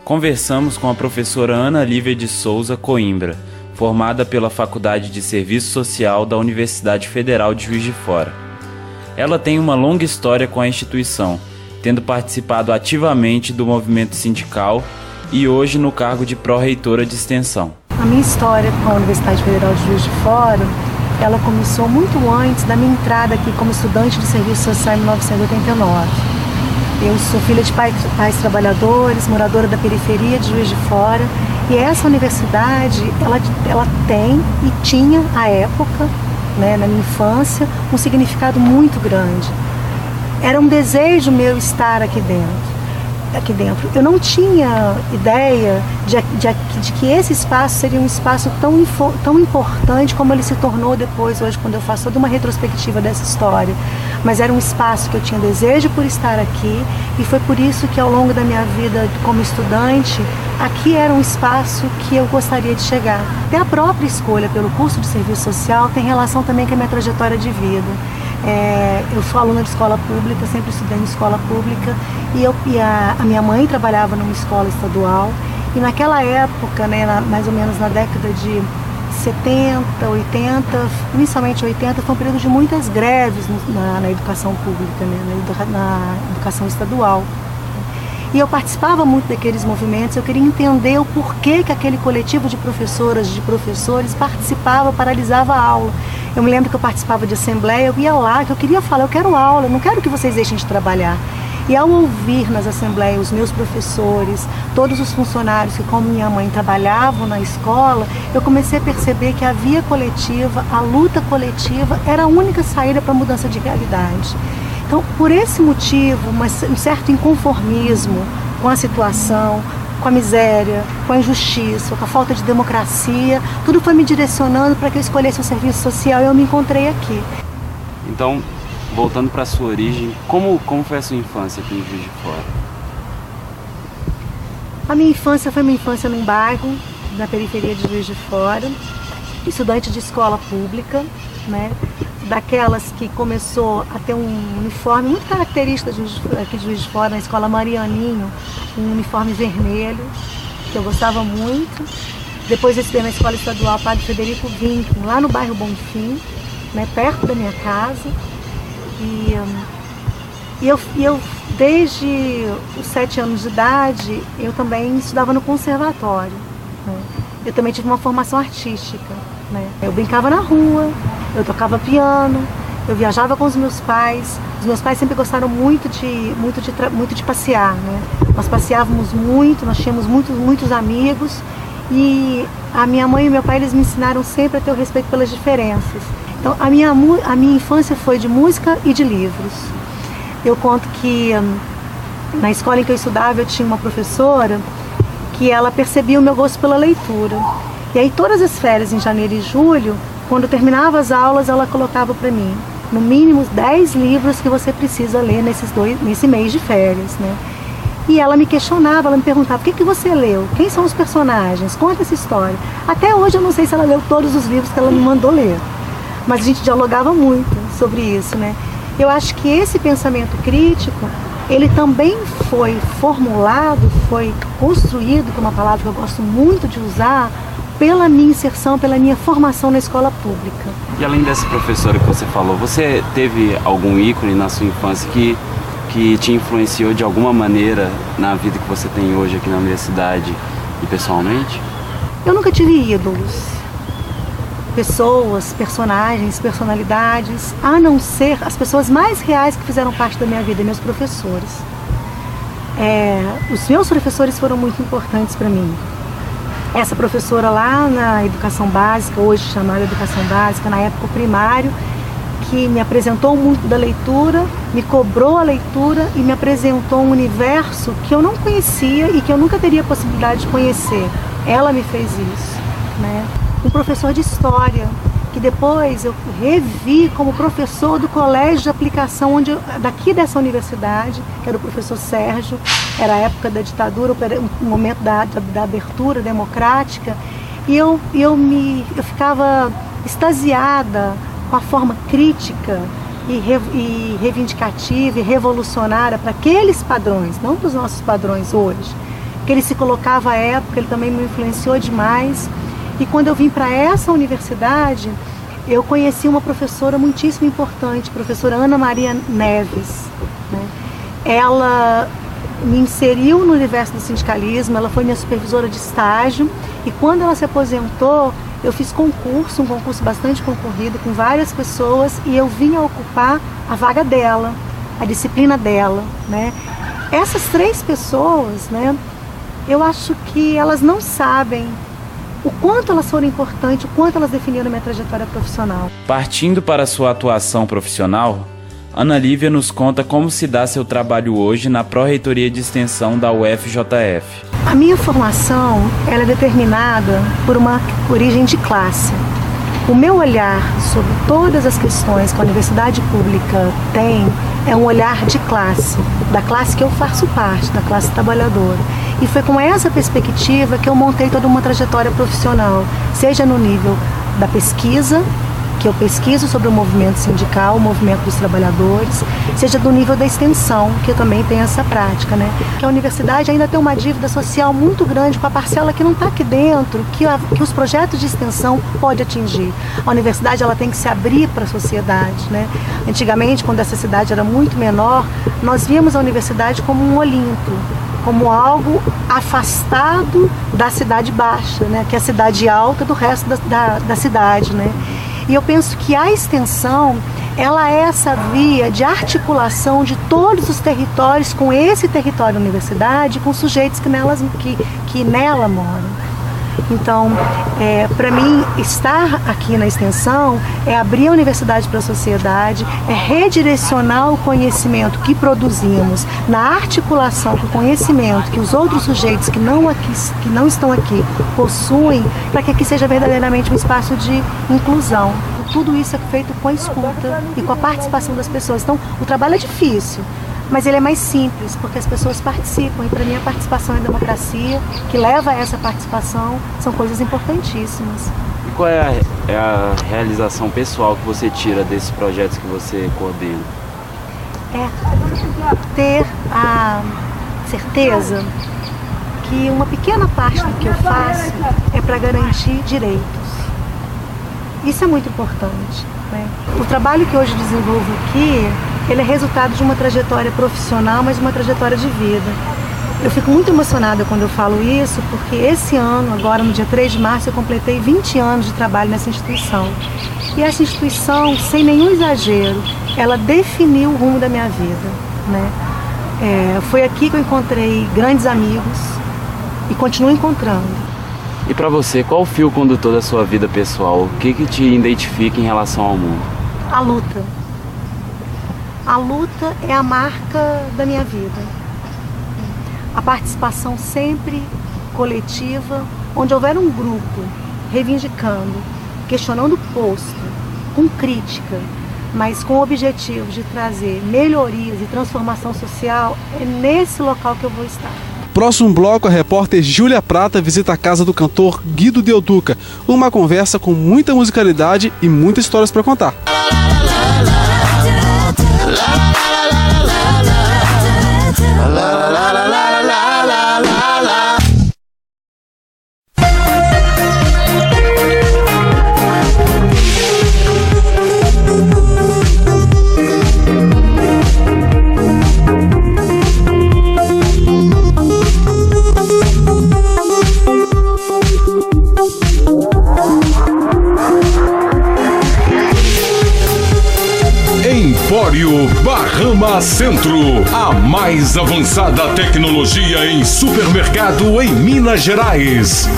Conversamos com a professora Ana Lívia de Souza Coimbra, formada pela Faculdade de Serviço Social da Universidade Federal de Juiz de Fora. Ela tem uma longa história com a instituição, tendo participado ativamente do movimento sindical e hoje no cargo de pró-reitora de extensão. A minha história com a Universidade Federal de Juiz de Fora, ela começou muito antes da minha entrada aqui como estudante de serviço social em 1989. Eu sou filha de pais trabalhadores, moradora da periferia de Juiz de Fora, e essa universidade, ela tem e tinha à época, né, na minha infância, um significado muito grande. Era um desejo meu estar aqui dentro. Eu não tinha ideia de que esse espaço seria um espaço tão importante como ele se tornou depois, hoje, quando eu faço toda uma retrospectiva dessa história. Mas era um espaço que eu tinha desejo por estar aqui, e foi por isso que ao longo da minha vida como estudante, aqui era um espaço que eu gostaria de chegar. Até a própria escolha pelo curso de serviço social tem relação também com a minha trajetória de vida. Eu sou aluna de escola pública, sempre estudei em escola pública, e a minha mãe trabalhava numa escola estadual, e naquela época, né, mais ou menos na década de 70, 80, inicialmente 80, foi um período de muitas greves na educação pública, né, na educação estadual. E eu participava muito daqueles movimentos, eu queria entender o porquê que aquele coletivo de professoras, de professores participava, paralisava a aula. Eu me lembro que eu participava de assembleia, eu ia lá, que eu queria falar, eu quero aula, eu não quero que vocês deixem de trabalhar. E ao ouvir nas assembleias os meus professores, todos os funcionários que, como minha mãe, trabalhavam na escola, eu comecei a perceber que a via coletiva, a luta coletiva, era a única saída para a mudança de realidade. Então, por esse motivo, um certo inconformismo com a situação, com a miséria, com a injustiça, com a falta de democracia, tudo foi me direcionando para que eu escolhesse o serviço social, e eu me encontrei aqui. Então, voltando para a sua origem, como foi a sua infância aqui em Juiz de Fora? A minha infância foi uma infância num bairro, na periferia de Juiz de Fora, estudante de escola pública, né? Daquelas que começou a ter um uniforme muito característico aqui de Juiz de Fora, na escola Marianinho, um uniforme vermelho, que eu gostava muito. Depois eu estudei na escola estadual Padre Frederico Vinck, lá no bairro Bonfim, né, perto da minha casa. E eu, desde os 7 anos de idade, eu também estudava no conservatório, né? Eu também tive uma formação artística, né? Eu brincava na rua, eu tocava piano, eu viajava com os meus pais. Os meus pais sempre gostaram muito de passear, né? Nós passeávamos muito, nós tínhamos muitos amigos, e a minha mãe e meu pai, eles me ensinaram sempre a ter o respeito pelas diferenças. Então a minha infância foi de música e de livros. Eu conto que na escola em que eu estudava, eu tinha uma professora que ela percebia o meu gosto pela leitura. E aí todas as férias, em janeiro e julho, quando terminava as aulas, ela colocava para mim, no mínimo 10 livros que você precisa ler nesse mês de férias, né? E ela me questionava, ela me perguntava: o que você leu? Quem são os personagens? Conta essa história. Até hoje eu não sei se ela leu todos os livros que ela me mandou ler, mas a gente dialogava muito sobre isso, né? Eu acho que esse pensamento crítico, ele também foi formulado, foi construído, que é uma palavra que eu gosto muito de usar, pela minha inserção, pela minha formação na escola pública. E além dessa professora que você falou, você teve algum ícone na sua infância que te influenciou de alguma maneira na vida que você tem hoje aqui na universidade e pessoalmente? Eu nunca tive ídolos, pessoas, personagens, personalidades, a não ser as pessoas mais reais que fizeram parte da minha vida, meus professores. Os meus professores foram muito importantes para mim. Essa professora lá na educação básica, hoje chamada educação básica, na época primário, que me apresentou o mundo da leitura, me cobrou a leitura e me apresentou um universo que eu não conhecia e que eu nunca teria a possibilidade de conhecer. Ela me fez isso, né? Um professor de história, que depois eu revi como professor do colégio de aplicação daqui dessa universidade, que era o professor Sérgio. Era a época da ditadura, o momento da abertura democrática, e eu ficava extasiada com a forma crítica e reivindicativa e revolucionária para aqueles padrões, não para os nossos padrões hoje, que ele se colocava à época, ele também me influenciou demais. E quando eu vim para essa universidade, eu conheci uma professora muitíssimo importante, professora Ana Maria Neves, né? Ela me inseriu no universo do sindicalismo, ela foi minha supervisora de estágio, e quando ela se aposentou, eu fiz um concurso bastante concorrido com várias pessoas, e eu vim a ocupar a vaga dela, a disciplina dela, né? Essas 3 pessoas, né, eu acho que elas não sabem o quanto elas foram importantes, o quanto elas definiram minha trajetória profissional. Partindo para a sua atuação profissional, Ana Lívia nos conta como se dá seu trabalho hoje na Pró-Reitoria de Extensão da UFJF. A minha formação ela é determinada por uma origem de classe. O meu olhar sobre todas as questões que a universidade pública tem é um olhar de classe, da classe que eu faço parte, da classe trabalhadora. E foi com essa perspectiva que eu montei toda uma trajetória profissional, seja no nível da pesquisa, que eu pesquiso sobre o movimento sindical, o movimento dos trabalhadores, seja do nível da extensão, que eu também tenho essa prática, né? Que a universidade ainda tem uma dívida social muito grande com a parcela que não está aqui dentro, que os projetos de extensão podem atingir. A universidade ela tem que se abrir para a sociedade, né? Antigamente, quando essa cidade era muito menor, nós víamos a universidade como um Olimpo, como algo afastado da cidade baixa, né? Que é a cidade alta do resto da cidade, né? E eu penso que a extensão, ela é essa via de articulação de todos os territórios com esse território da universidade, com sujeitos que nela moram. Então, para mim, estar aqui na extensão é abrir a universidade para a sociedade, é redirecionar o conhecimento que produzimos na articulação com o conhecimento que os outros sujeitos que não estão aqui possuem, para que aqui seja verdadeiramente um espaço de inclusão. Tudo isso é feito com a escuta e com a participação das pessoas. Então, o trabalho é difícil, mas ele é mais simples, porque as pessoas participam, e para mim a participação e a democracia, que leva a essa participação, são coisas importantíssimas. E qual é a realização pessoal que você tira desses projetos que você coordena? É ter a certeza que uma pequena parte do que eu faço é para garantir direitos. Isso é muito importante, né? O trabalho que hoje desenvolvo aqui, ele é resultado de uma trajetória profissional, mas uma trajetória de vida. Eu fico muito emocionada quando eu falo isso, porque esse ano, agora no dia 3 de março, eu completei 20 anos de trabalho nessa instituição. E essa instituição, sem nenhum exagero, ela definiu o rumo da minha vida, né? Foi aqui que eu encontrei grandes amigos e continuo encontrando. E para você, qual o fio condutor da sua vida pessoal? O que te identifica em relação ao mundo? A luta. A luta é a marca da minha vida. A participação sempre coletiva, onde houver um grupo reivindicando, questionando o posto, com crítica, mas com o objetivo de trazer melhorias e transformação social, é nesse local que eu vou estar. Próximo bloco, a repórter Júlia Prata visita a casa do cantor Guido Del Duca. Uma conversa com muita musicalidade e muitas histórias para contar. Empório Bahama Centro, a mais avançada tecnologia em supermercado em Minas Gerais.